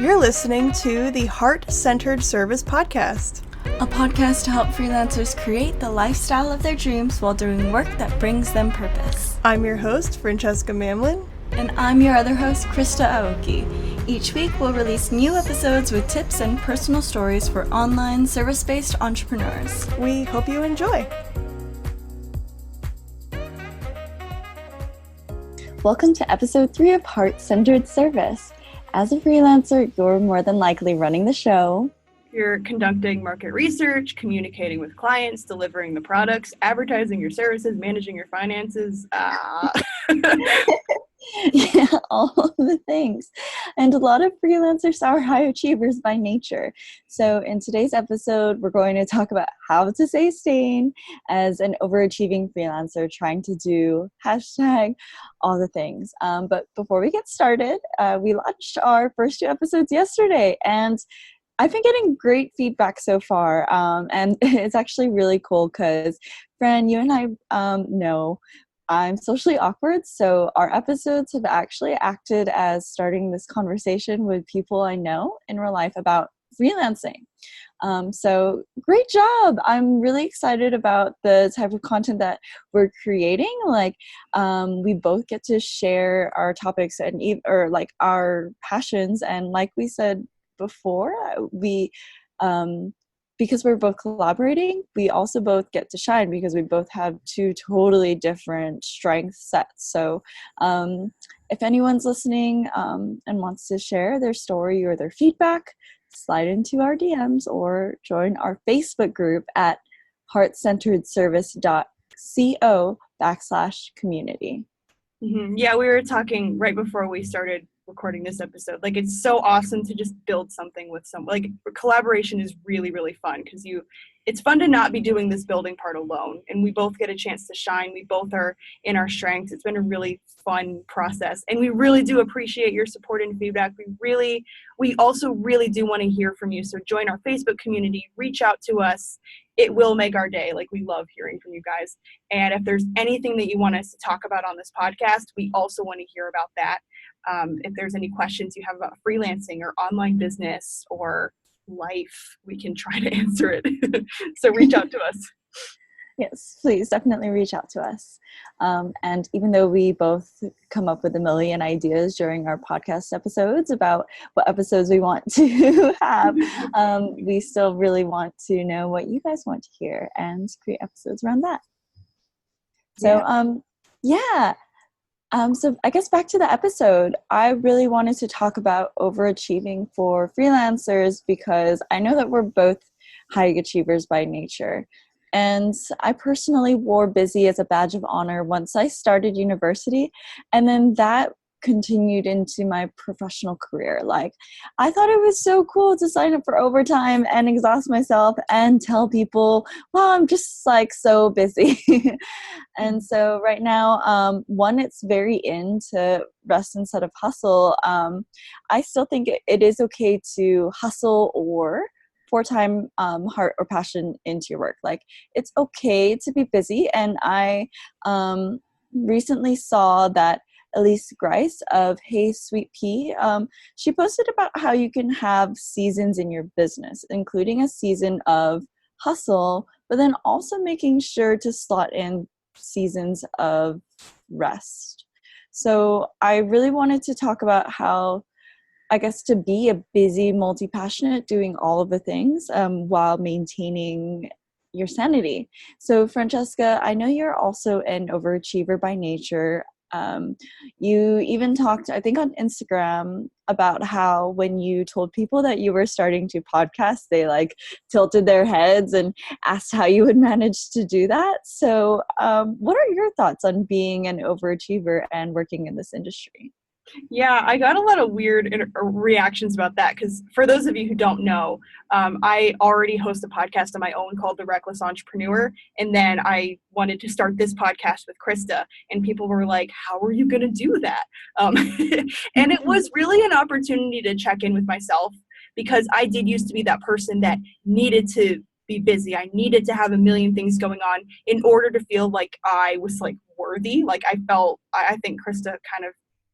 You're listening to the Heart-Centered Service Podcast. A podcast to help freelancers create the lifestyle of their dreams while doing work that brings them purpose. I'm your host, Francesca Mamlin. And I'm your other host, Krista Aoki. Each week, we'll release new episodes with tips and personal stories for online service-based entrepreneurs. We hope you enjoy. Welcome to episode 3 of Heart-Centered Service. As a freelancer, you're more than likely running the show. You're conducting market research, communicating with clients, delivering the products, advertising your services, managing your finances. Yeah, all of the things. And a lot of freelancers are high achievers by nature. So in today's episode, we're going to talk about how to stay sane as an overachieving freelancer trying to do hashtag all the things. But before we get started, we launched our first 2 episodes yesterday, and I've been getting great feedback so far, and it's actually really cool because, Fran, you and I know I'm socially awkward, so our episodes have actually acted as starting this conversation with people I know in real life about freelancing. So great job! I'm really excited about the type of content that we're creating. We both get to share our topics and our passions, and like we said before, we because we're both collaborating, we also both get to shine because we both have 2 totally different strength sets. So if anyone's listening and wants to share their story or their feedback, slide into our DMs or join our Facebook group at heartcenteredservice.co/community. Mm-hmm. Yeah, we were talking right before we started recording this episode. It's so awesome to just build something with someone. Collaboration is really, really fun because it's fun to not be doing this building part alone, and we both get a chance to shine. We both are in our strengths. It's been a really fun process, and we really do appreciate your support and feedback. We also really do want to hear from you. So join our Facebook community, reach out to us. It will make our day. We love hearing from you guys. And if there's anything that you want us to talk about on this podcast, we also want to hear about that. If there's any questions you have about freelancing or online business or life, we can try to answer it. So reach out to us. Yes, please definitely reach out to us. And even though we both come up with a million ideas during our podcast episodes about what episodes we want to have, we still really want to know what you guys want to hear and create episodes around that. So, So I guess back to the episode, I really wanted to talk about overachieving for freelancers because I know that we're both high achievers by nature. And I personally wore busy as a badge of honor once I started university, and then that continued into my professional career. I thought it was so cool to sign up for overtime and exhaust myself and tell people, well, I'm just so busy. And so right now, it's very in to rest instead of hustle. I still think it is okay to hustle or pour time, heart, or passion into your work. It's okay to be busy. And I recently saw that Elise Grice of Hey Sweet Pea, she posted about how you can have seasons in your business, including a season of hustle, but then also making sure to slot in seasons of rest. So I really wanted to talk about how, I guess, to be a busy, multi-passionate, doing all of the things while maintaining your sanity. So Francesca, I know you're also an overachiever by nature. You even talked, I think, on Instagram about how when you told people that you were starting to podcast, they tilted their heads and asked how you would manage to do that. So what are your thoughts on being an overachiever and working in this industry? Yeah, I got a lot of weird reactions about that because for those of you who don't know, I already host a podcast of my own called The Reckless Entrepreneur. And then I wanted to start this podcast with Krista, and people were like, how are you going to do that? And it was really an opportunity to check in with myself because I did used to be that person that needed to be busy. I needed to have a million things going on in order to feel like I was worthy. I think Krista kind of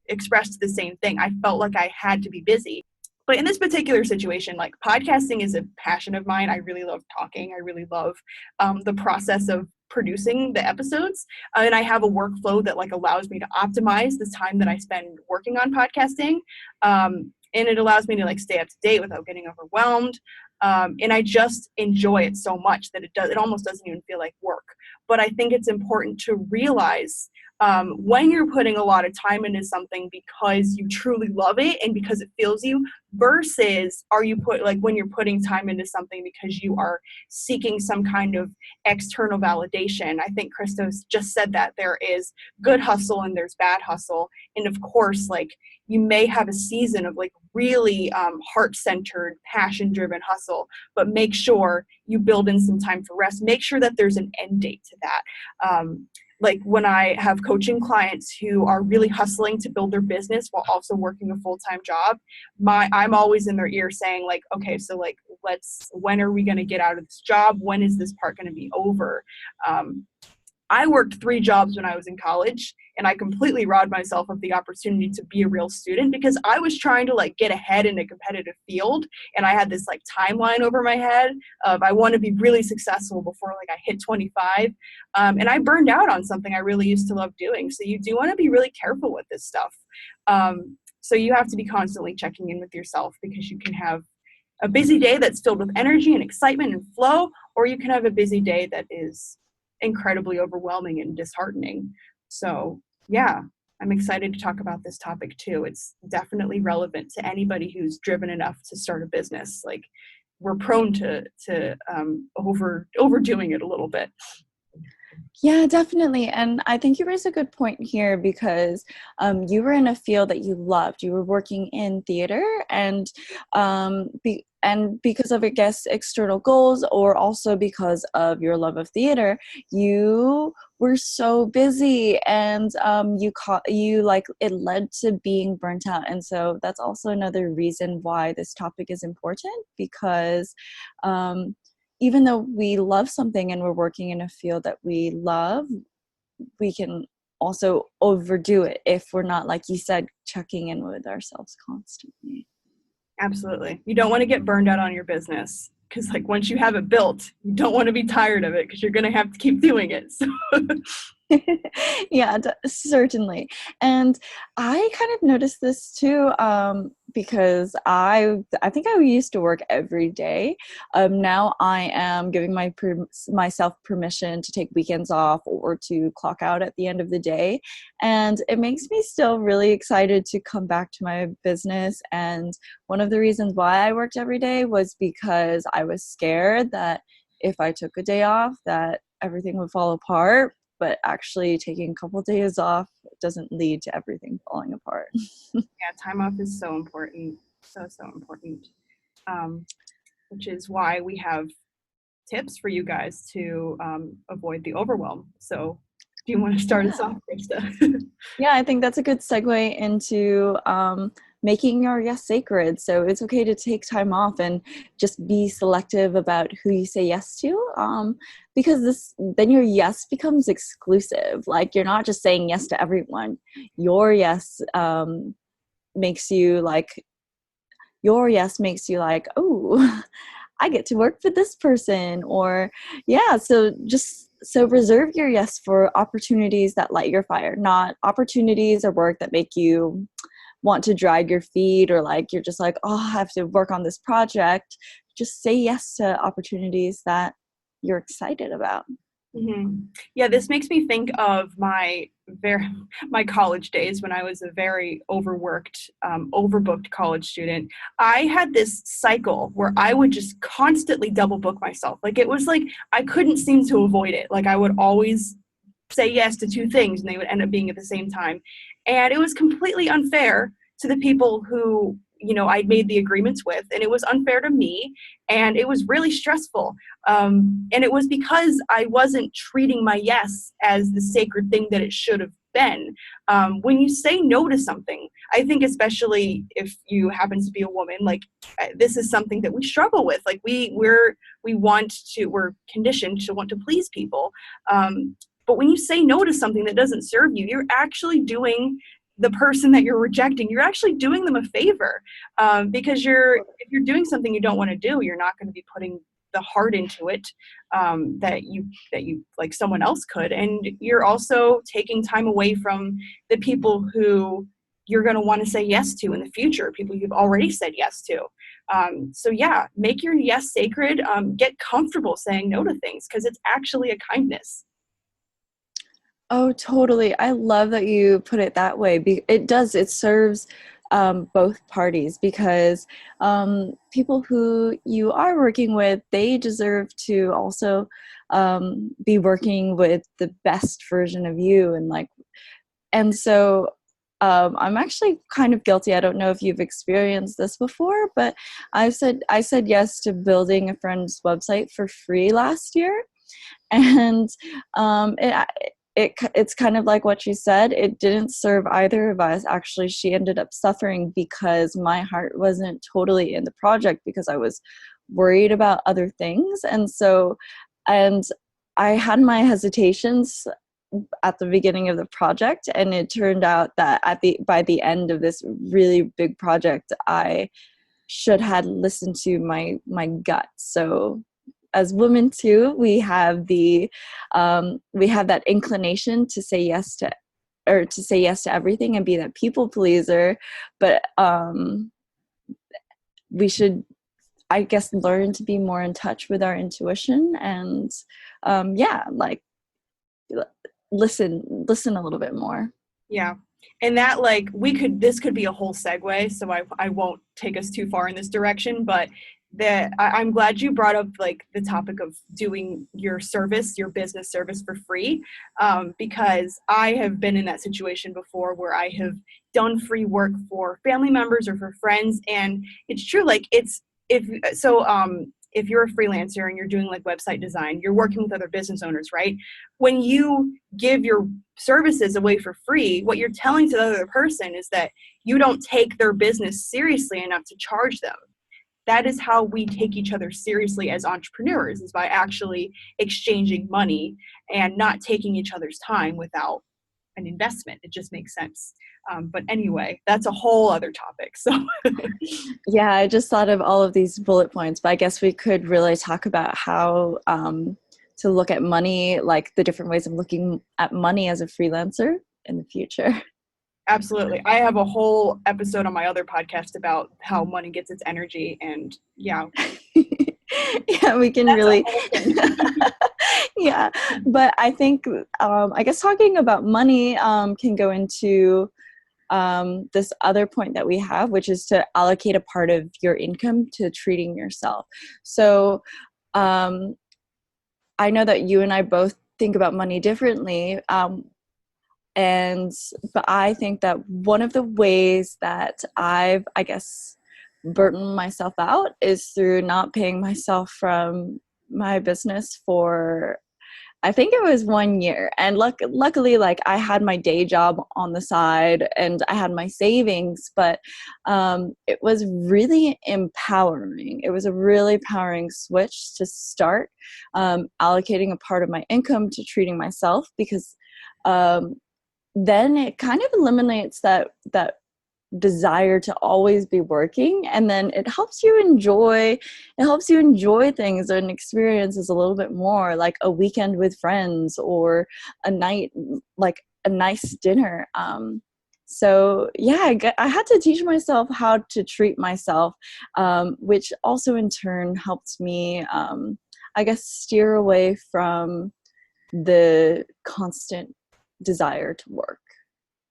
expressed the same thing. I felt like I had to be busy. But in this particular situation, like podcasting is a passion of mine. I really love talking. I really love the process of producing the episodes. And I have a workflow that like allows me to optimize the time that I spend working on podcasting. And it allows me to like stay up to date without getting overwhelmed. And I just enjoy it so much that it almost doesn't even feel like work. But I think it's important to realize when you're putting a lot of time into something because you truly love it and because it fills you, versus when you're putting time into something because you are seeking some kind of external validation. I think Krista's just said that there is good hustle and there's bad hustle. And of course, like you may have a season of like really heart-centered, passion-driven hustle, but make sure you build in some time for rest. Make sure that there's an end date to that. Like when I have coaching clients who are really hustling to build their business while also working a full-time job, I'm always in their ear saying like, okay, so like, when are we going to get out of this job? When is this part going to be over? I worked 3 jobs when I was in college, and I completely robbed myself of the opportunity to be a real student because I was trying to like get ahead in a competitive field. And I had this like timeline over my head of I want to be really successful before like I hit 25. And I burned out on something I really used to love doing. So you do want to be really careful with this stuff. So you have to be constantly checking in with yourself because you can have a busy day that's filled with energy and excitement and flow, or you can have a busy day that is incredibly overwhelming and disheartening. So yeah, I'm excited to talk about this topic too. It's definitely relevant to anybody who's driven enough to start a business. Like we're prone to overdoing it a little bit. Yeah, definitely. And I think you raised a good point here because you were in a field that you loved. You were working in theater, and because of, I guess, external goals, or also because of your love of theater, you were so busy, and it led to being burnt out. And so that's also another reason why this topic is important, because even though we love something and we're working in a field that we love, we can also overdo it if we're not, like you said, checking in with ourselves constantly. Absolutely. You don't want to get burned out on your business because like once you have it built, you don't want to be tired of it because you're going to have to keep doing it. So. Yeah, certainly. And I kind of noticed this too, because I think I used to work every day. Now I am giving myself permission to take weekends off or to clock out at the end of the day. And it makes me still really excited to come back to my business. And one of the reasons why I worked every day was because I was scared that if I took a day off, that everything would fall apart. But actually taking a couple of days off doesn't lead to everything falling apart. Yeah, time off is so important. So important. Which is why we have tips for you guys to avoid the overwhelm. So do you want to start us off, Krista? Yeah, I think that's a good segue into making your yes sacred. So it's okay to take time off and just be selective about who you say yes to, because then your yes becomes exclusive. Like you're not just saying yes to everyone. Your yes makes you like, oh, I get to work for this person, or yeah. So reserve your yes for opportunities that light your fire, not opportunities or work that make you want to drag your feet, or like you're just like, oh, I have to work on this project. Just say yes to opportunities that you're excited about. Mm-hmm. Yeah, this makes me think of my college days when I was a very overworked, overbooked college student. I had this cycle where I would just constantly double book myself. Like it was like I couldn't seem to avoid it. Like I would always say yes to 2 things and they would end up being at the same time. And it was completely unfair to the people who, I'd made the agreements with, and it was unfair to me, and it was really stressful. And it was because I wasn't treating my yes as the sacred thing that it should have been. When you say no to something, I think especially if you happen to be a woman, like this is something that we struggle with. Like we're conditioned to want to please people. But when you say no to something that doesn't serve you, you're actually doing the person that you're rejecting, you're actually doing them a favor, because if you're doing something you don't want to do, you're not going to be putting the heart into it, that you like someone else could, and you're also taking time away from the people who you're going to want to say yes to in the future, people you've already said yes to. So yeah, make your yes sacred. Get comfortable saying no to things, because it's actually a kindness. Oh, totally. I love that you put it that way. It serves both parties, because people who you are working with, they deserve to also be working with the best version of you. And so I'm actually kind of guilty. I don't know if you've experienced this before, but I said yes to building a friend's website for free last year. And it's kind of like what you said. It didn't serve either of us. Actually, she ended up suffering because my heart wasn't totally in the project, because I was worried about other things. And I had my hesitations at the beginning of the project, and it turned out that by the end of this really big project, I should have listened to my gut. So as women too, we have that inclination to say yes to everything and be that people pleaser. But we should, I guess, learn to be more in touch with our intuition, and listen a little bit more. Yeah. And that, like, this could be a whole segue, so I won't take us too far in this direction, but I'm glad you brought up like the topic of doing your business service for free, because I have been in that situation before where I have done free work for family members or for friends. And it's true, like if you're a freelancer and you're doing like website design, you're working with other business owners, right? When you give your services away for free, what you're telling to the other person is that you don't take their business seriously enough to charge them. That is how we take each other seriously as entrepreneurs, is by actually exchanging money and not taking each other's time without an investment. It just makes sense. But anyway, that's a whole other topic. So yeah, I just thought of all of these bullet points, but I guess we could really talk about how to look at money, like the different ways of looking at money as a freelancer in the future. Absolutely. I have a whole episode on my other podcast about how money gets its energy, and yeah. Yeah, we can really yeah, but I think I guess talking about money can go into this other point that we have, which is to allocate a part of your income to treating yourself. So I know that you and I both think about money differently, but I think that one of the ways that I've, I guess, burdened myself out is through not paying myself from my business for, I think it was 1 year. And luckily, like, I had my day job on the side and I had my savings, but it was really empowering. It was a really empowering switch to start allocating a part of my income to treating myself, because then it kind of eliminates that desire to always be working, and then it helps you enjoy things and experiences a little bit more, like a weekend with friends or a night, like a nice dinner. So yeah, I had to teach myself how to treat myself, which also in turn helped me I guess steer away from the constant desire to work.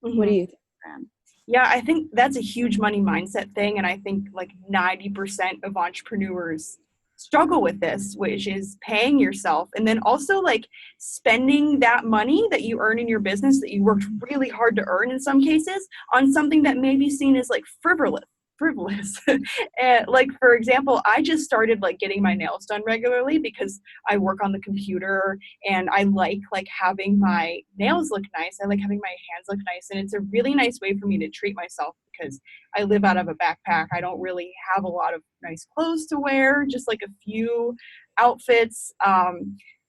Mm-hmm. What do you think, Fran? Yeah, I think that's a huge money mindset thing. And I think like 90% of entrepreneurs struggle with this, which is paying yourself and then also like spending that money that you earn in your business, that you worked really hard to earn in some cases, on something that may be seen as like frivolous. And like, for example, I just started like getting my nails done regularly because I work on the computer and I like having my nails look nice. I like having my hands look nice. And it's a really nice way for me to treat myself because I live out of a backpack. I don't really have a lot of nice clothes to wear, just like a few outfits.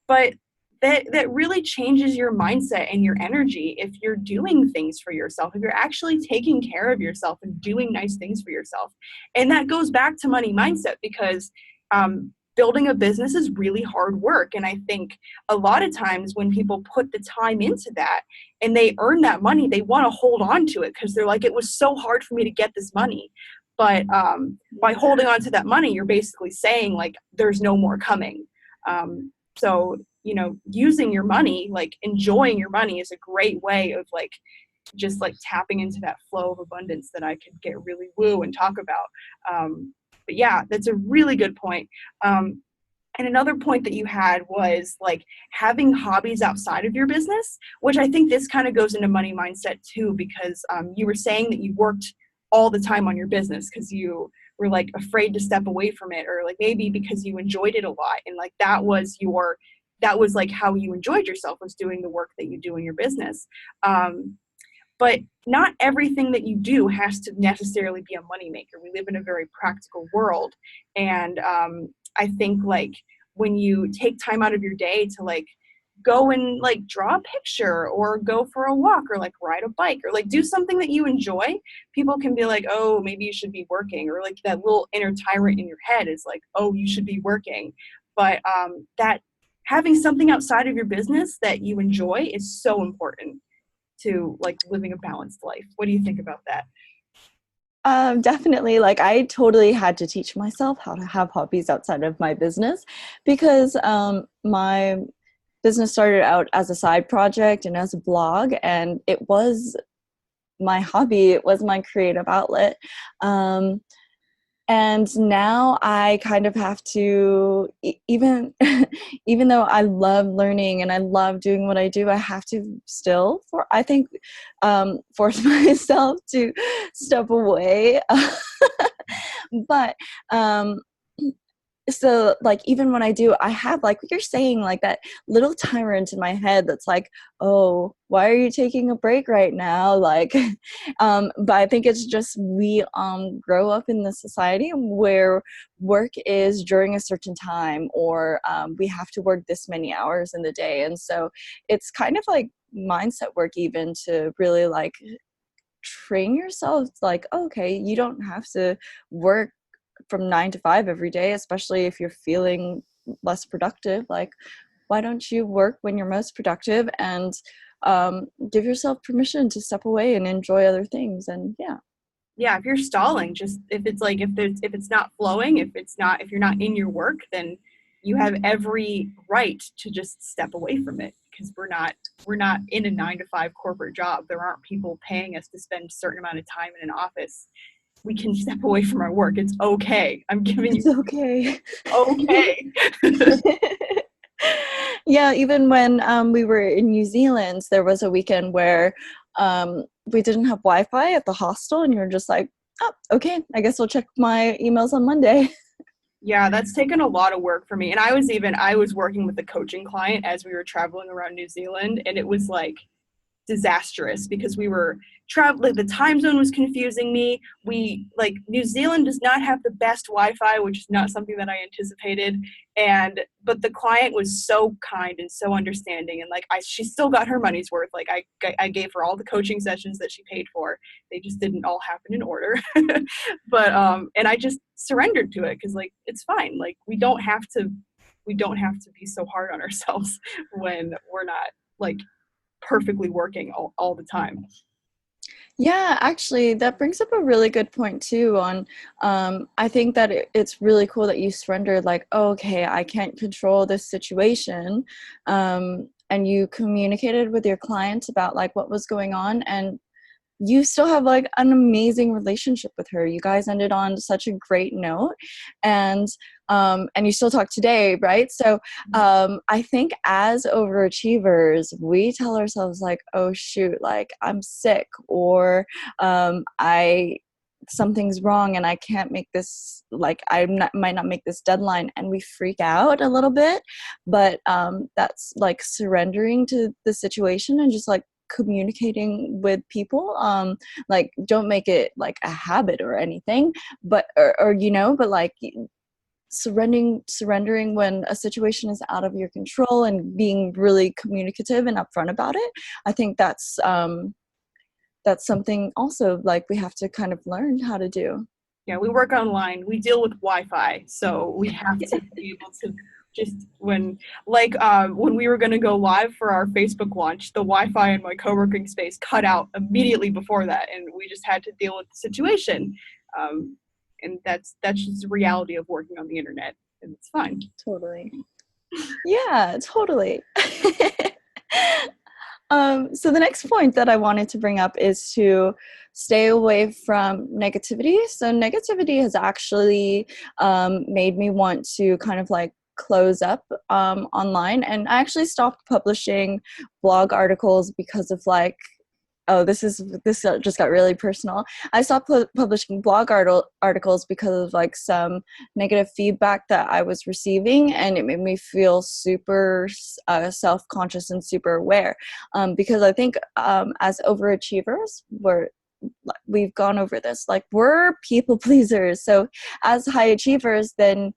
But that really changes your mindset and your energy if you're doing things for yourself, if you're actually taking care of yourself and doing nice things for yourself. And that goes back to money mindset, because building a business is really hard work. And I think a lot of times when people put the time into that and they earn that money, they want to hold on to it because they're like, it was so hard for me to get this money. But by holding on to that money, you're basically saying like, there's no more coming. So, you know, using your money, like enjoying your money is a great way of like, just like tapping into that flow of abundance that I could get really woo and talk about. But yeah, that's a really good point. And another point that you had was like having hobbies outside of your business, which I think this kind of goes into money mindset too, because you were saying that you worked all the time on your business because you were like afraid to step away from it, or like maybe because you enjoyed it a lot. And like that was like how you enjoyed yourself, was doing the work that you do in your business. But not everything that you do has to necessarily be a moneymaker. We live in a very practical world. And I think like when you take time out of your day to like go and like draw a picture or go for a walk or like ride a bike or like do something that you enjoy, people can be like, oh, maybe you should be working. Or like that little inner tyrant in your head is like, oh, you should be working. But that having something outside of your business that you enjoy is so important to like living a balanced life. What do you think about that? Definitely. Like I totally had to teach myself how to have hobbies outside of my business, because my business started out as a side project and as a blog, and it was my hobby. It was my creative outlet. And now I kind of have to, even though I love learning and I love doing what I do, I have to still, force myself to step away. But so like even when I do, I have like what you're saying, like that little tyrant in my head that's like, oh, why are you taking a break right now? Like but I think it's just we grow up in this society where work is during a certain time, or we have to work this many hours in the day. And so it's kind of like mindset work even to really like train yourself like, okay, you don't have to work from 9 to 5 every day, especially if you're feeling less productive. Like, why don't you work when you're most productive, and give yourself permission to step away and enjoy other things. And if you're stalling, just if it's not flowing, if you're not in your work, then you have every right to just step away from it, because we're not in a 9 to 5 corporate job. There aren't people paying us to spend a certain amount of time in an office. We can step away from our work. It's okay. I'm giving it's you okay. Okay. Yeah, even when we were in New Zealand, there was a weekend where we didn't have Wi-Fi at the hostel, and you're just like, oh, okay, I guess I'll check my emails on Monday. Yeah, that's taken a lot of work for me. And I was working with a coaching client as we were traveling around New Zealand, and it was like disastrous because we were traveling, the time zone was confusing me. New Zealand does not have the best Wi-Fi, which is not something that I anticipated. But the client was so kind and so understanding, and she still got her money's worth. Like I gave her all the coaching sessions that she paid for. They just didn't all happen in order. But and I just surrendered to it because like it's fine. Like we don't have to be so hard on ourselves when we're not like perfectly working all the time. Yeah, actually, that brings up a really good point too on, I think that it's really cool that you surrendered, like, oh, okay, I can't control this situation. And you communicated with your clients about like what was going on, and you still have like an amazing relationship with her. You guys ended on such a great note, and you still talk today, right? So I think as overachievers, we tell ourselves like, oh shoot, like I'm sick, or something's wrong and I can't make this, like might not make this deadline, and we freak out a little bit. But that's like surrendering to the situation and just like communicating with people. Like don't make it like a habit or anything, but or but like surrendering when a situation is out of your control and being really communicative and upfront about it. I think that's something also like we have to kind of learn how to do. Yeah, we work online. We deal with Wi-Fi, so we have to be able to just when we were going to go live for our Facebook launch, the Wi-Fi in my co-working space cut out immediately before that, and we just had to deal with the situation. And that's just the reality of working on the internet, and it's fine. Totally. Yeah, totally. So the next point that I wanted to bring up is to stay away from negativity. So negativity has actually made me want to kind of like close up online, and I actually stopped publishing blog articles because of like, this just got really personal. I stopped publishing blog articles because of like some negative feedback that I was receiving, and it made me feel super self-conscious and super aware. Because I think as overachievers, we've gone over this, like we're people pleasers. So as high achievers, then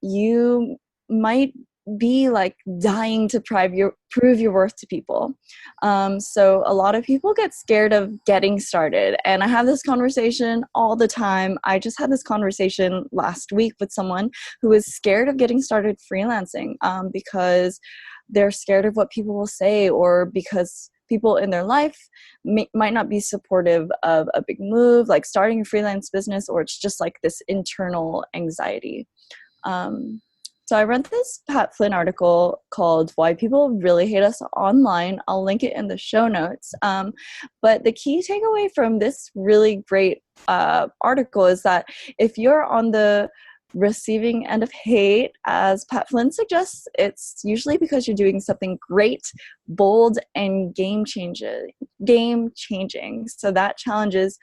you might be like dying to prove your worth to people. So a lot of people get scared of getting started, and I have this conversation all the time. I just had this conversation last week with someone who was scared of getting started freelancing because they're scared of what people will say, or because people in their life might not be supportive of a big move like starting a freelance business, or it's just like this internal anxiety. So I read this Pat Flynn article called Why People Really Hate Us Online. I'll link it in the show notes. But the key takeaway from this really great article is that if you're on the receiving end of hate, as Pat Flynn suggests, it's usually because you're doing something great, bold, and game-changing. So that challenges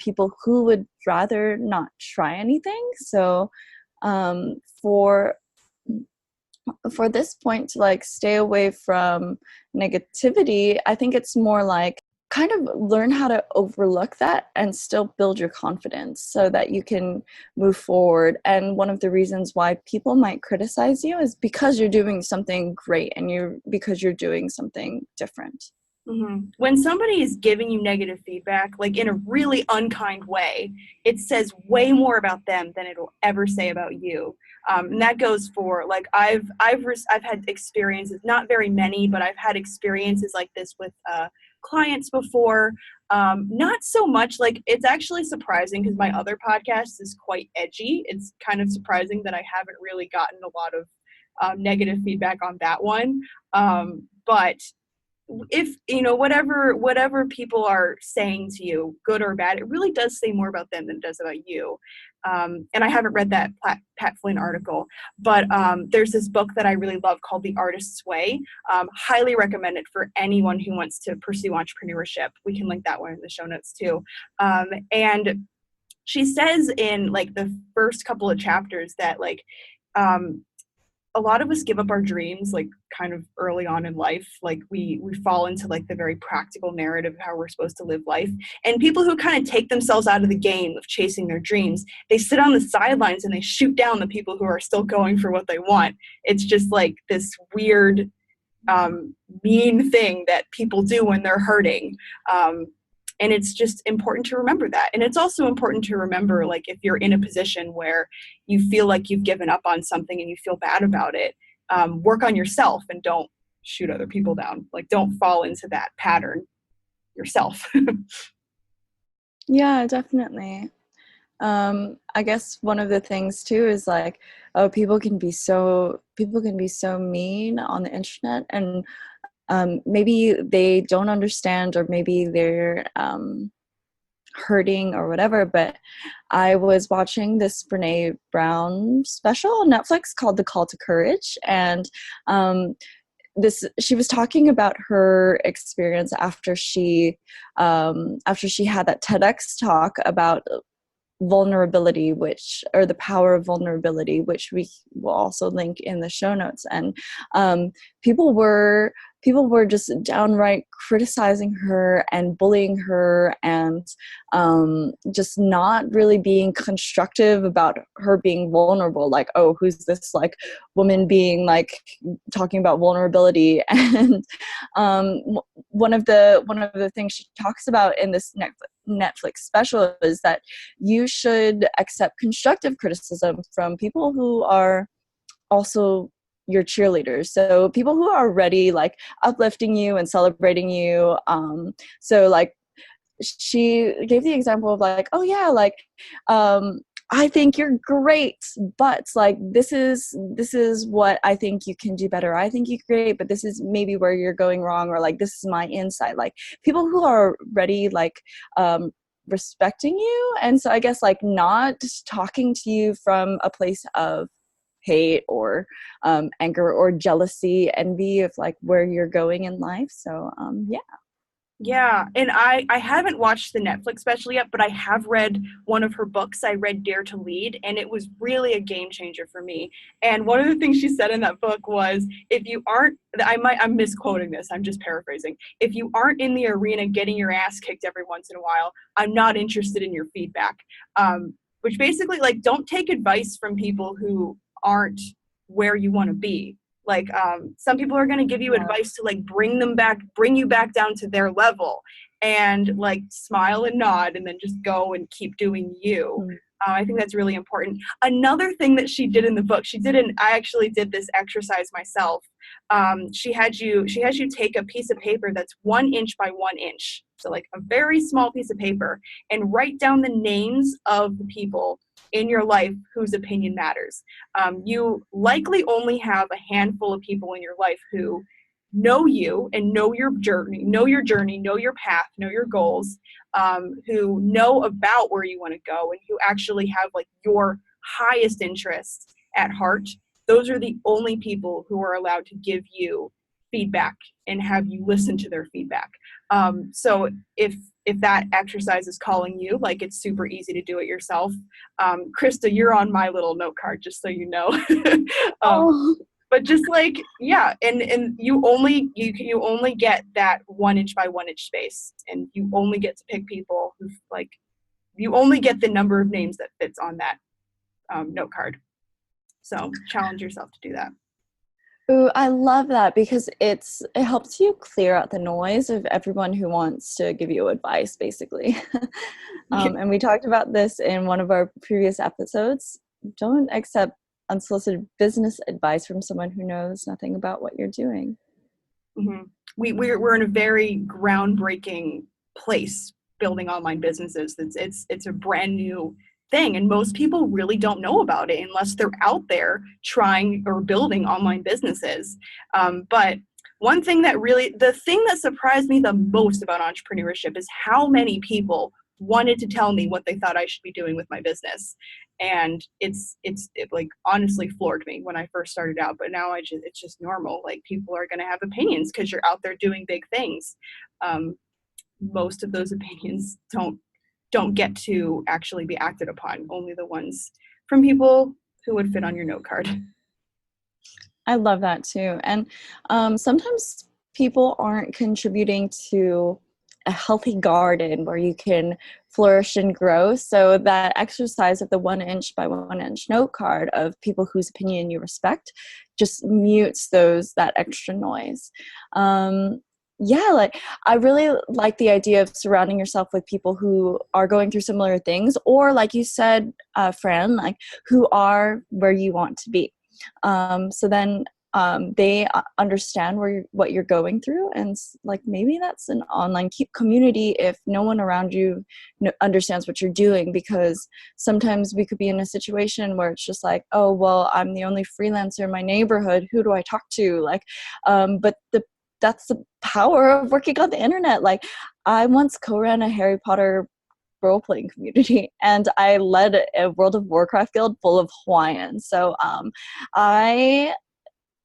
people who would rather not try anything. So for this point to like stay away from negativity, I think it's more like kind of learn how to overlook that and still build your confidence so that you can move forward. And one of the reasons why people might criticize you is because you're doing something great and because you're doing something different. Mm-hmm. When somebody is giving you negative feedback, like in a really unkind way, it says way more about them than it'll ever say about you. And that goes for like I've had experiences, not very many, but I've had experiences like this with clients before. Not so much like, it's actually surprising because my other podcast is quite edgy. It's kind of surprising that I haven't really gotten a lot of negative feedback on that one. But if whatever people are saying to you, good or bad, it really does say more about them than it does about you. And I haven't read that Pat Flynn article, but there's this book that I really love called The Artist's Way. Highly recommend it for anyone who wants to pursue entrepreneurship. We can link that one in the show notes too. And she says in like the first couple of chapters that like a lot of us give up our dreams like kind of early on in life. Like we fall into like the very practical narrative of how we're supposed to live life. And people who kind of take themselves out of the game of chasing their dreams, they sit on the sidelines and they shoot down the people who are still going for what they want. It's just like this weird, mean thing that people do when they're hurting. And it's just important to remember that. And it's also important to remember, like, if you're in a position where you feel like you've given up on something and you feel bad about it, work on yourself and don't shoot other people down. Like, don't fall into that pattern yourself. Yeah, definitely. I guess one of the things too is like, people can be so mean on the internet, and maybe they don't understand, or maybe they're hurting or whatever. But I was watching this Brene Brown special on Netflix called The Call to Courage, and she was talking about her experience after she had that TEDx talk about vulnerability, or the power of vulnerability, which we will also link in the show notes. And people were people were just downright criticizing her and bullying her, and just not really being constructive about her being vulnerable. Like, oh, who's this like woman being like talking about vulnerability? And one of the things she talks about in this Netflix special is that you should accept constructive criticism from people who are also your cheerleaders. So people who are already like uplifting you and celebrating you. So like she gave the example of like, oh yeah, like, I think you're great, but like this is what I think you can do better. I think you're great, but this is maybe where you're going wrong, or like this is my insight. Like people who are already like respecting you, and so I guess like not talking to you from a place of hate or anger or jealousy, envy of like where you're going in life. So yeah. Yeah, and I haven't watched the Netflix special yet, but I have read one of her books. I read Dare to Lead, and it was really a game changer for me. And one of the things she said in that book was, if you aren't, I'm misquoting this, I'm just paraphrasing. If you aren't in the arena getting your ass kicked every once in a while, I'm not interested in your feedback. Which basically, like, don't take advice from people who aren't where you want to be. Like some people are going to give you advice to like bring you back down to their level, and like smile and nod and then just go and keep doing you. I think that's really important. Another thing that she did in the book, I actually did this exercise myself. She had you take a piece of paper that's 1 inch by 1 inch. So like a very small piece of paper, and write down the names of the people in your life whose opinion matters. You likely only have a handful of people in your life who know you and know your journey, know your path, know your goals, who know about where you want to go, and who actually have like your highest interests at heart. Those are the only people who are allowed to give you feedback and have you listen to their feedback. So if that exercise is calling you, like, it's super easy to do it yourself. Krista, you're on my little note card, just so you know. But just like, yeah, and you only get that 1 inch by 1 inch space, and you only get to pick people who like, you only get the number of names that fits on that note card. So challenge yourself to do that. Ooh, I love that, because it helps you clear out the noise of everyone who wants to give you advice, basically. And we talked about this in one of our previous episodes. Don't accept unsolicited business advice from someone who knows nothing about what you're doing. Mm-hmm. We're in a very groundbreaking place building online businesses. It's a brand new thing, and most people really don't know about it unless they're out there trying or building online businesses. But one thing the thing that surprised me the most about entrepreneurship is how many people wanted to tell me what they thought I should be doing with my business. And it like honestly floored me when I first started out, but now it's just normal. Like, people are going to have opinions because you're out there doing big things. Most of those opinions don't get to actually be acted upon, only the ones from people who would fit on your note card. I love that too. And sometimes people aren't contributing to a healthy garden where you can flourish and grow. So that exercise of the 1 inch by 1 inch note card of people whose opinion you respect just mutes that extra noise. Yeah, like, I really like the idea of surrounding yourself with people who are going through similar things, or like you said, Fran, like, who are where you want to be. So then they understand what you're going through, and like, maybe that's an online community if no one around you understands what you're doing, because sometimes we could be in a situation where it's just like, oh, well, I'm the only freelancer in my neighborhood, who do I talk to? Like, but that's the power of working on the internet. Like, I once co-ran a Harry Potter role-playing community, and I led a World of Warcraft guild full of Hawaiians. So I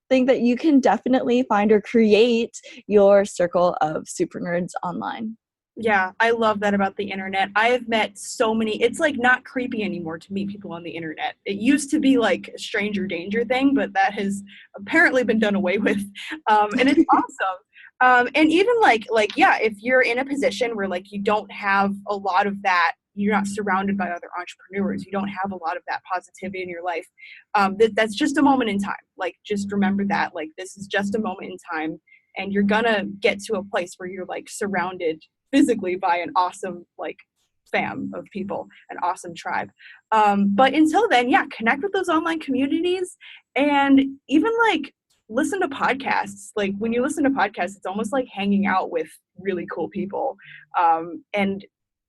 think that you can definitely find or create your circle of super nerds online. Yeah, I love that about the internet. I have met so many, it's like not creepy anymore to meet people on the internet. It used to be like a stranger danger thing, but that has apparently been done away with. And it's awesome. And even yeah, if you're in a position where like you don't have a lot of that, you're not surrounded by other entrepreneurs, you don't have a lot of that positivity in your life, that's just a moment in time. Like, just remember that, like, this is just a moment in time, and you're gonna get to a place where you're like surrounded physically by an awesome like fam of people, an awesome tribe. But until then, yeah, connect with those online communities, and even like listen to podcasts. Like, when you listen to podcasts, it's almost like hanging out with really cool people. And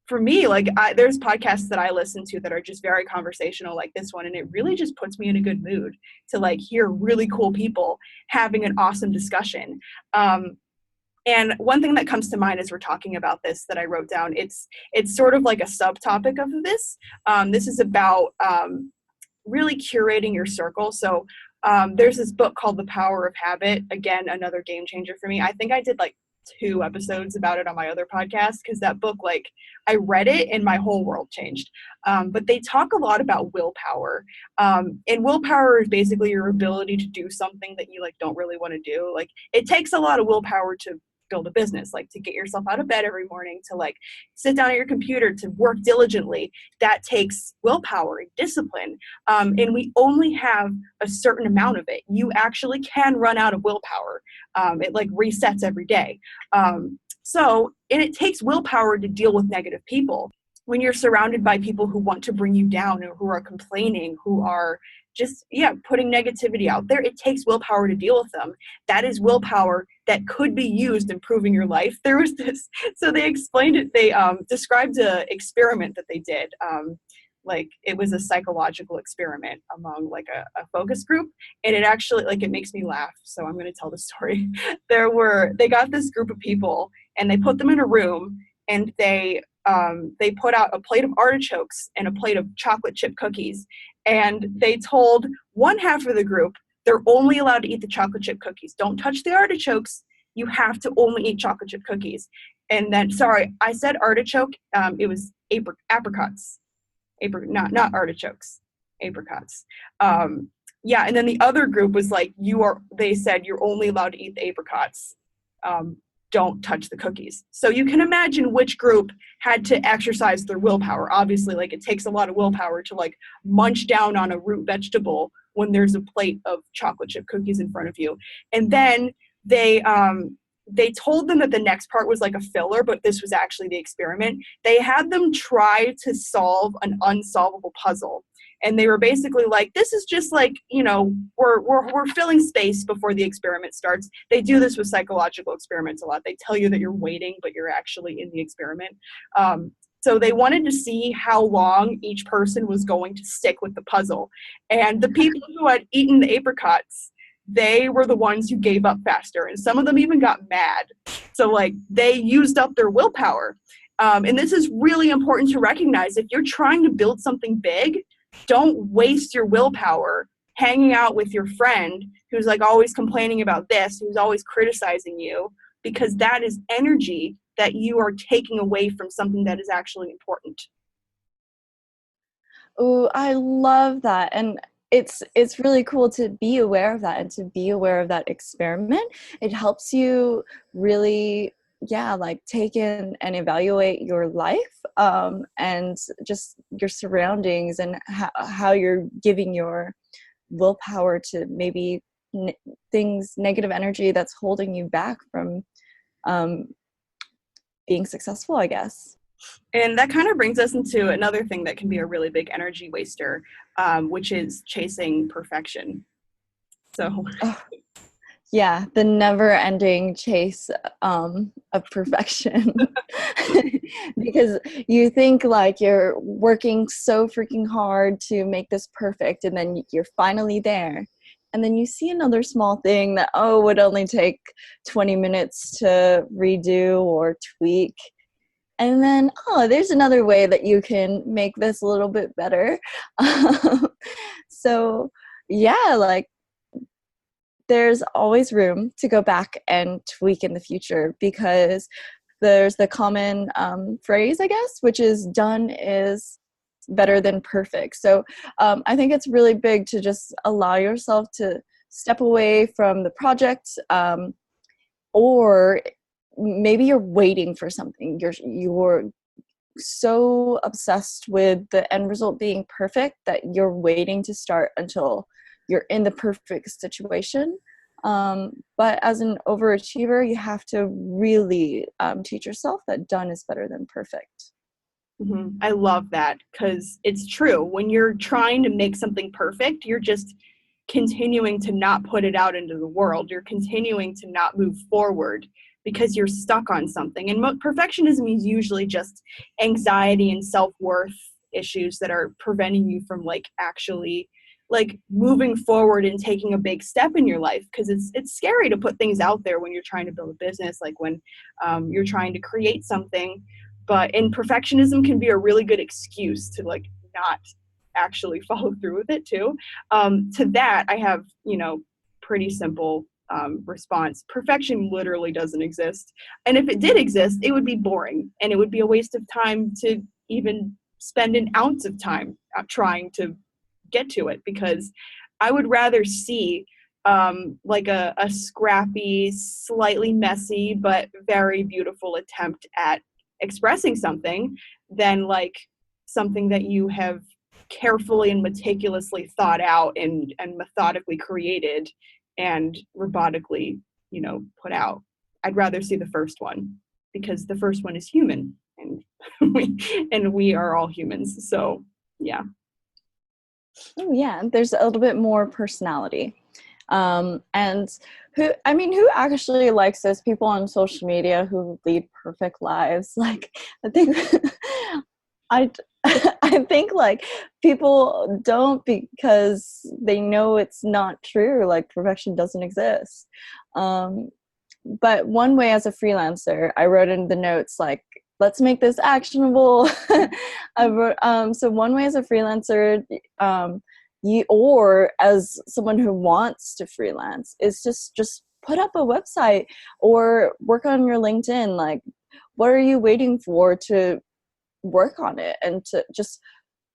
for me, like, there's podcasts that I listen to that are just very conversational, like this one, and it really just puts me in a good mood to like hear really cool people having an awesome discussion. And one thing that comes to mind as we're talking about this that I wrote down, it's sort of like a subtopic of this. This is about really curating your circle. So there's this book called The Power of Habit. Again, another game changer for me. I think I did like 2 episodes about it on my other podcast, because that book, like, I read it and my whole world changed. But they talk a lot about willpower. And willpower is basically your ability to do something that you like don't really want to do. Like, it takes a lot of willpower to build a business, like to get yourself out of bed every morning, to like sit down at your computer, to work diligently. That takes willpower and discipline. And we only have a certain amount of it. You actually can run out of willpower. It like resets every day. And it takes willpower to deal with negative people. When you're surrounded by people who want to bring you down, or who are complaining, who are just, putting negativity out there, it takes willpower to deal with them. That is willpower that could be used improving your life. There was this, so they explained it, they described an experiment that they did. Like, it was a psychological experiment among like a focus group, and it actually, like, it makes me laugh, so I'm going to tell the story. They got this group of people, and they put them in a room, and they put out a plate of artichokes and a plate of chocolate chip cookies, and they told one half of the group they're only allowed to eat the chocolate chip cookies. Don't touch the artichokes. You have to only eat chocolate chip cookies. And then, sorry, I said artichoke. It was apricots. Not artichokes, apricots. And then the other group was like, they said you're only allowed to eat the apricots. Don't touch the cookies. So you can imagine which group had to exercise their willpower. Obviously, like, it takes a lot of willpower to like munch down on a root vegetable when there's a plate of chocolate chip cookies in front of you. And then they told them that the next part was like a filler, but this was actually the experiment. They had them try to solve an unsolvable puzzle. And they were basically like, this is just like, we're filling space before the experiment starts. They do this with psychological experiments a lot. They tell you that you're waiting, but you're actually in the experiment. So they wanted to see how long each person was going to stick with the puzzle. And the people who had eaten the apricots, they were the ones who gave up faster. And some of them even got mad. So like, they used up their willpower. And this is really important to recognize. If you're trying to build something big, don't waste your willpower hanging out with your friend who's like always complaining about this, who's always criticizing you, because that is energy that you are taking away from something that is actually important. Oh, I love that. And it's really cool to be aware of that, and to be aware of that experiment. It helps you really like take in and evaluate your life, and just your surroundings, and how you're giving your willpower to maybe negative energy that's holding you back from being successful, I guess. And that kind of brings us into another thing that can be a really big energy waster, which is chasing perfection. So yeah, the never-ending chase of perfection. Because you think like you're working so freaking hard to make this perfect, and then you're finally there. And then you see another small thing that, would only take 20 minutes to redo or tweak. And then, there's another way that you can make this a little bit better. So, yeah, like, there's always room to go back and tweak in the future, because there's the common phrase, I guess, which is done is better than perfect. So I think it's really big to just allow yourself to step away from the project, or maybe you're waiting for something. You're so obsessed with the end result being perfect that you're waiting to start until you're in the perfect situation. But as an overachiever, you have to really teach yourself that done is better than perfect. I love that, because it's true. When you're trying to make something perfect, you're just continuing to not put it out into the world. You're continuing to not move forward because you're stuck on something. And perfectionism is usually just anxiety and self-worth issues that are preventing you from actually moving forward and taking a big step in your life, because it's scary to put things out there when you're trying to build a business, when you're trying to create something. And perfectionism can be a really good excuse to not actually follow through with it too. To that, I have, pretty simple response. Perfection literally doesn't exist. And if it did exist, it would be boring, and it would be a waste of time to even spend an ounce of time trying to get to it, because I would rather see a scrappy, slightly messy, but very beautiful attempt at expressing something than something that you have carefully and meticulously thought out and methodically created and robotically, put out. I'd rather see the first one, because the first one is human, and we are all humans. So yeah. Oh yeah, there's a little bit more personality. And who actually likes those people on social media who lead perfect lives? I think I think people don't, because they know it's not true. Perfection doesn't exist. But one way as a freelancer, I wrote in the notes, let's make this actionable. I wrote, so one way as a freelancer, or as someone who wants to freelance, is just put up a website or work on your LinkedIn. What are you waiting for to work on it? And to just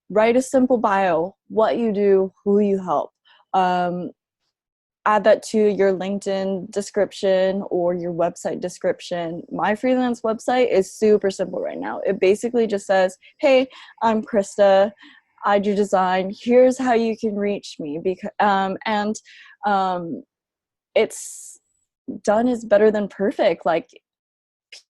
write a simple bio, what you do, who you help. Add that to your LinkedIn description or your website description. My freelance website is super simple right now. It basically just says, hey, I'm Krista, I do design, here's how you can reach me. It's done is better than perfect.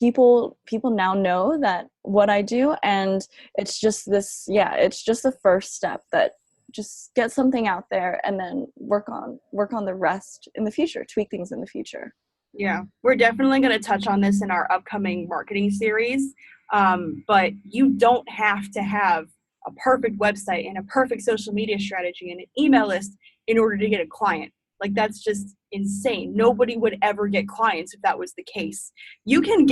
People now know that what I do, and it's just the first step, that just get something out there and then work on the rest in the future, tweak things in the future. Yeah, we're definitely going to touch on this in our upcoming marketing series. But you don't have to have a perfect website and a perfect social media strategy and an email list in order to get a client. That's just insane. Nobody would ever get clients if that was the case. You can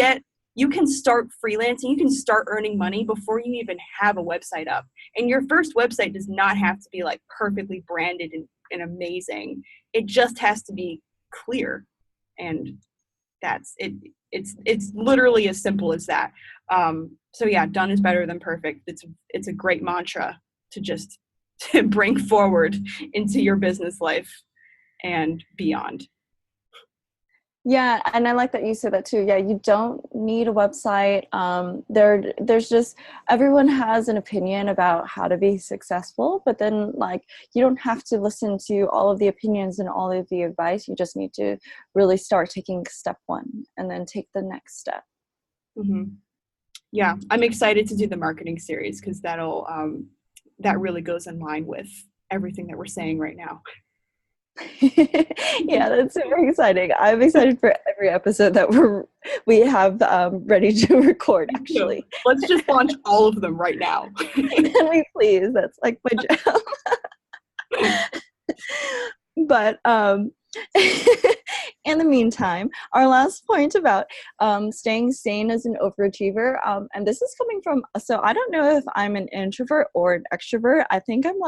start freelancing, you can start earning money before you even have a website up. And your first website does not have to be perfectly branded and amazing. It just has to be clear. And that's it. It's literally as simple as that. So yeah, done is better than perfect. It's a great mantra to bring forward into your business life and beyond. Yeah, and I like that you said that too. Yeah, you don't need a website. There's just, everyone has an opinion about how to be successful, but then you don't have to listen to all of the opinions and all of the advice. You just need to really start taking step one and then take the next step. Mm-hmm. Yeah, I'm excited to do the marketing series, because that really goes in line with everything that we're saying right now. Yeah, that's super exciting. I'm excited for every episode that we have ready to record, actually. Let's just launch all of them right now. Can we please? That's my job. But in the meantime, our last point about staying sane as an overachiever, and this is coming from, so I don't know if I'm an introvert or an extrovert. I think I'm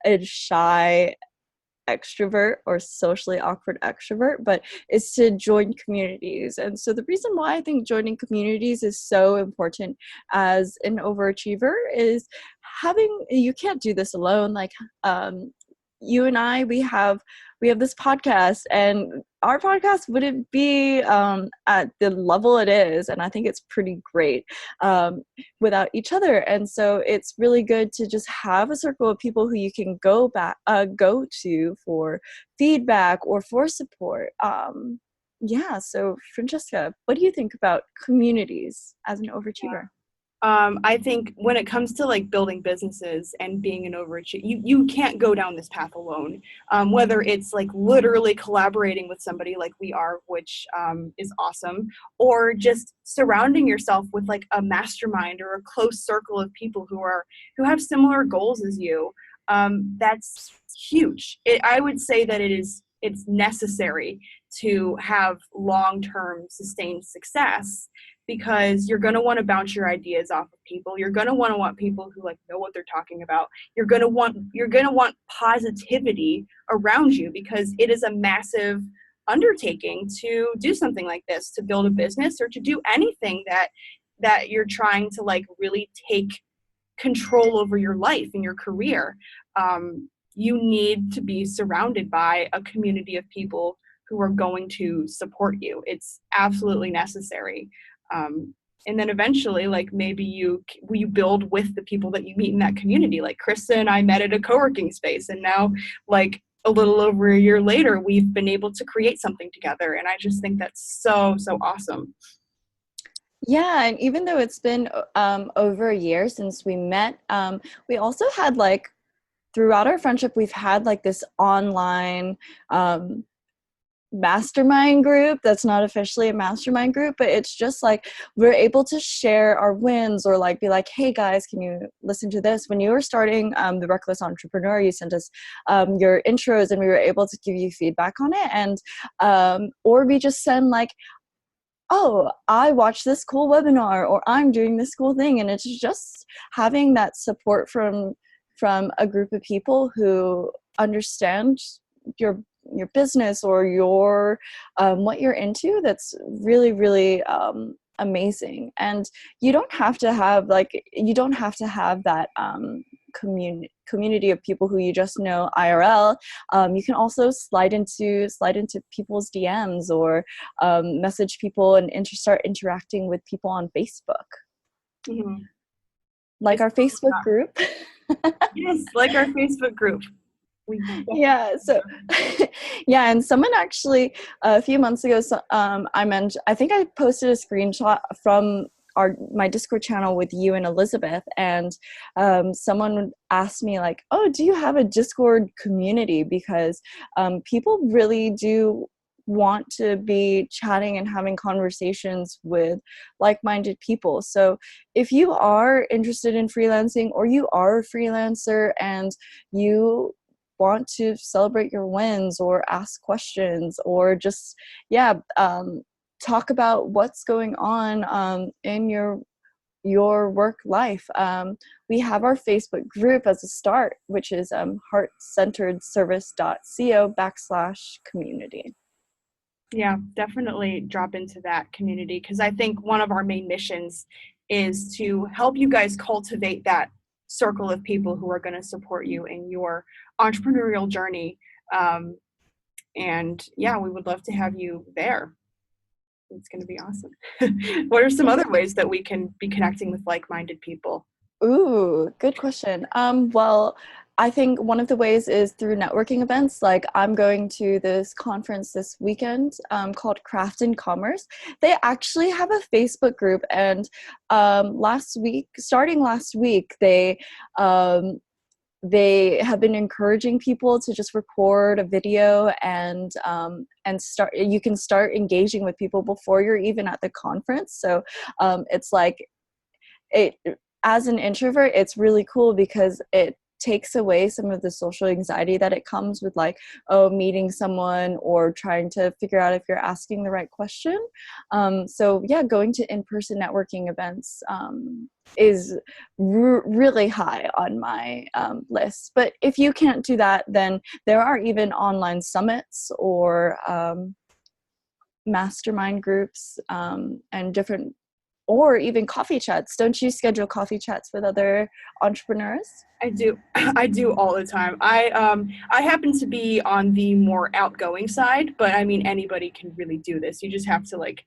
a shy extrovert or socially awkward extrovert, but it's to join communities. And so the reason why I think joining communities is so important as an overachiever is you can't do this alone. you and I, we have this podcast, and our podcast wouldn't be at the level it is, and I think it's pretty great without each other. And so it's really good to just have a circle of people who you can go to for feedback or for support. So Francesca, what do you think about communities as an overachiever? I think when it comes to like building businesses and being an overachiever, you can't go down this path alone. Whether it's like literally collaborating with somebody like we are, which is awesome, or just surrounding yourself with like a mastermind or a close circle of people who have similar goals as you. That's huge. I would say that it's necessary to have long-term sustained success, because you're going to want to bounce your ideas off of people. You're going to want people who like know what they're talking about. You're going to want positivity around you, because it is a massive undertaking to do something like this, to build a business or to do anything that you're trying to like really take control over your life and your career. You need to be surrounded by a community of people who are going to support you. It's absolutely necessary. And then eventually, like maybe you build with the people that you meet in that community. Like Krista and I met at a co-working space, and now like a little over a year later, we've been able to create something together. And I just think that's so awesome. Yeah, and even though it's been over a year since we met, we also had like throughout our friendship, we've had like this online mastermind group that's not officially a mastermind group, but it's just like we're able to share our wins, or like be like, hey guys, can you listen to this? When you were starting the Reckless Entrepreneur, you sent us your intros, and we were able to give you feedback on it. And or we just send like, oh, I watched this cool webinar, or I'm doing this cool thing. And it's just having that support from a group of people who understand your business or your what you're into. That's really, really amazing. And you don't have to have that community of people who you just know IRL. You can also slide into people's DMs, or message people and start interacting with people on Facebook. Mm-hmm. Like our Facebook group. Yes, like our Facebook group. Yeah, so yeah, and someone actually a few months ago, I think I posted a screenshot from my Discord channel with you and Elizabeth, and someone asked me like, oh, do you have a Discord community? Because people really do want to be chatting and having conversations with like-minded people. So if you are interested in freelancing, or you are a freelancer and you want to celebrate your wins, or ask questions, or just talk about what's going on in your work life, we have our Facebook group as a start, which is heartcenteredservice.co/community. Yeah, definitely drop into that community, because I think one of our main missions is to help you guys cultivate that circle of people who are going to support you in your entrepreneurial journey. And yeah, we would love to have you there. It's going to be awesome. What are some other ways that we can be connecting with like-minded people? Ooh, good question. Well, I think one of the ways is through networking events. Like I'm going to this conference this weekend called Craft and Commerce. They actually have a Facebook group, and starting last week, they have been encouraging people to just record a video and start. You can start engaging with people before you're even at the conference. So it's like as an introvert, it's really cool because it takes away some of the social anxiety that it comes with, like, meeting someone or trying to figure out if you're asking the right question. So yeah, going to in-person networking events is really high on my list. But if you can't do that, then there are even online summits or mastermind groups and different or even coffee chats. Don't you schedule coffee chats with other entrepreneurs? I do. I do all the time. I happen to be on the more outgoing side, but I mean, anybody can really do this. You just have to like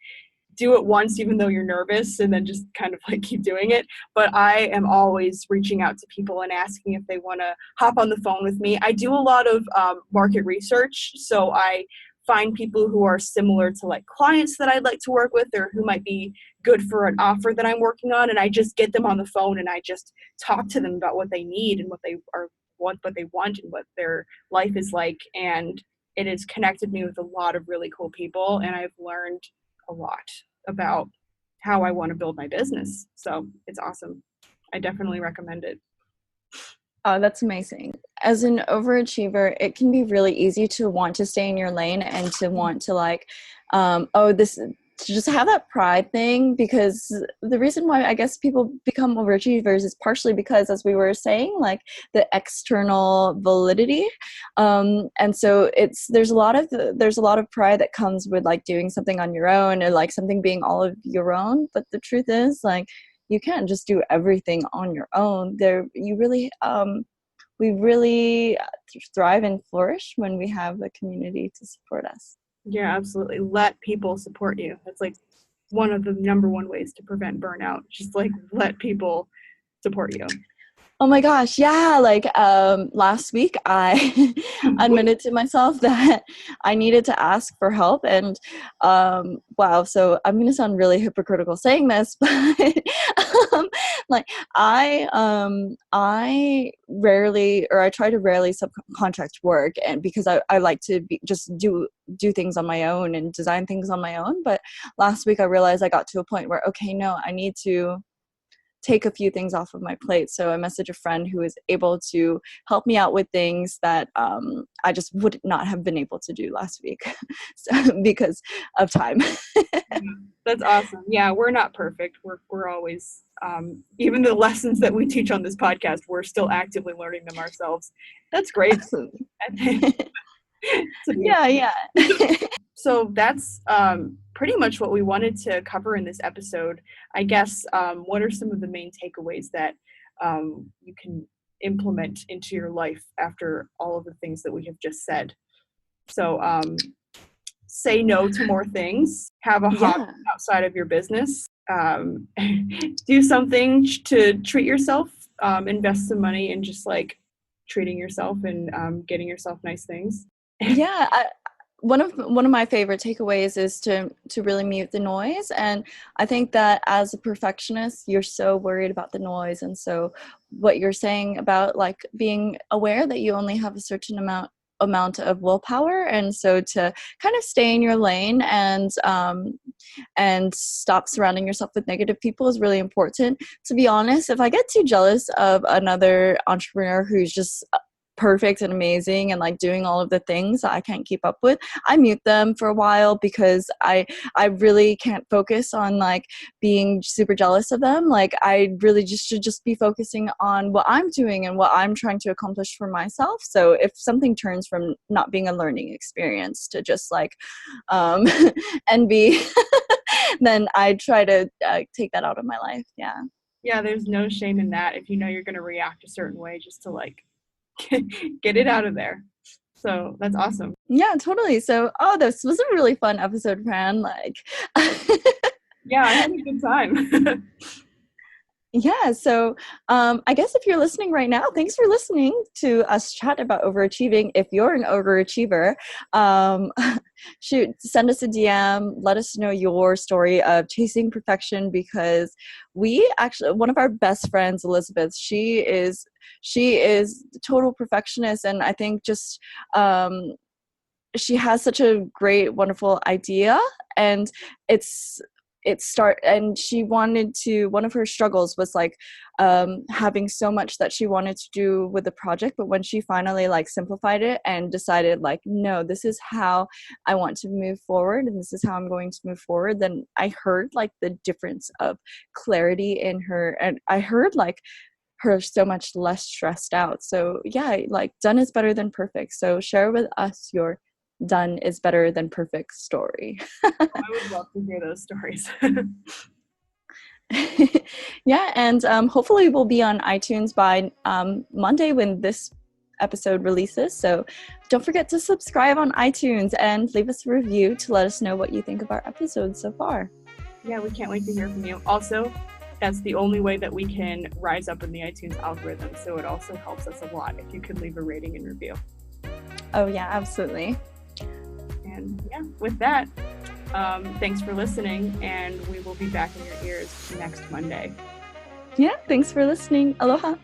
do it once, even though you're nervous, and then just kind of like keep doing it. But I am always reaching out to people and asking if they want to hop on the phone with me. I do a lot of market research, so I find people who are similar to like clients that I'd like to work with, or who might be good for an offer that I'm working on, and I just get them on the phone and I just talk to them about what they need and what they want and what their life is like. And it has connected me with a lot of really cool people, and I've learned a lot about how I want to build my business. So it's awesome. I definitely recommend it. Oh, that's amazing. As an overachiever, it can be really easy to want to stay in your lane and to want to like, to just have that pride thing, because the reason why I guess people become overachievers is partially because, as we were saying, like the external validity. And so there's a lot of pride that comes with like doing something on your own, or like something being all of your own. But the truth is, like, you can't just do everything on your own. We really thrive and flourish when we have a community to support us. Yeah, absolutely. Let people support you. That's like one of the number one ways to prevent burnout. Just like let people support you. Oh my gosh, yeah. Like last week, I admitted to myself that I needed to ask for help. And wow, so I'm going to sound really hypocritical saying this, but like I try to rarely subcontract work, and because I like to just do things on my own and design things on my own. But last week I realized I got to a point where, okay, no, I need to take a few things off of my plate. So I messaged a friend who is able to help me out with things that I just would not have been able to do last week because of time. That's awesome. Yeah, we're not perfect. We're always, even the lessons that we teach on this podcast, we're still actively learning them ourselves. That's great. Absolutely. Yeah. So that's pretty much what we wanted to cover in this episode. I guess, what are some of the main takeaways that you can implement into your life after all of the things that we have just said? So say no to more things, have a hobby outside of your business, do something to treat yourself, invest some in in just like treating yourself and getting yourself nice things. Yeah, one of my favorite takeaways is to really mute the noise. And I think that as a perfectionist, you're so worried about the noise. And so what you're saying about like being aware that you only have a certain amount of willpower, and so to kind of stay in your lane and stop surrounding yourself with negative people is really important. To be honest, if I get too jealous of another entrepreneur who's just perfect and amazing and like doing all of the things that I can't keep up with, I mute them for a while, because I really can't focus on like being super jealous of them. Like I really should be focusing on what I'm doing and what I'm trying to accomplish for myself. So if something turns from not being a learning experience to just like envy, then I try to take that out of my life. Yeah, there's no shame in that if you know you're going to react a certain way, just to like get it out of there. So that's awesome. Yeah, totally. So, this was a really fun episode, Fran. Like, yeah, I had a good time. Yeah, so I guess if you're listening right now, thanks for listening to us chat about overachieving. If you're an overachiever, send us a DM. Let us know your story of chasing perfection, because one of our best friends, Elizabeth, she is a total perfectionist, and I think just she has such a great, wonderful idea, and one of her struggles was like having so much that she wanted to do with the project, but when she finally like simplified it and decided like, no, this is how I want to move forward and this is how I'm going to move forward, then I heard like the difference of clarity in her, and I heard like her so much less stressed out. So yeah, like done is better than perfect. So share with us your done is better than perfect story. I would love to hear those stories. Yeah, and hopefully we'll be on iTunes by Monday when this episode releases. So don't forget to subscribe on iTunes and leave us a review to let us know what you think of our episodes so far. Yeah, we can't wait to hear from you. Also, that's the only way that we can rise up in the iTunes algorithm. So it also helps us a lot if you could leave a rating and review. Oh, yeah, absolutely. And yeah, with that, thanks for listening, and we will be back in your ears next Monday. Yeah, thanks for listening. Aloha.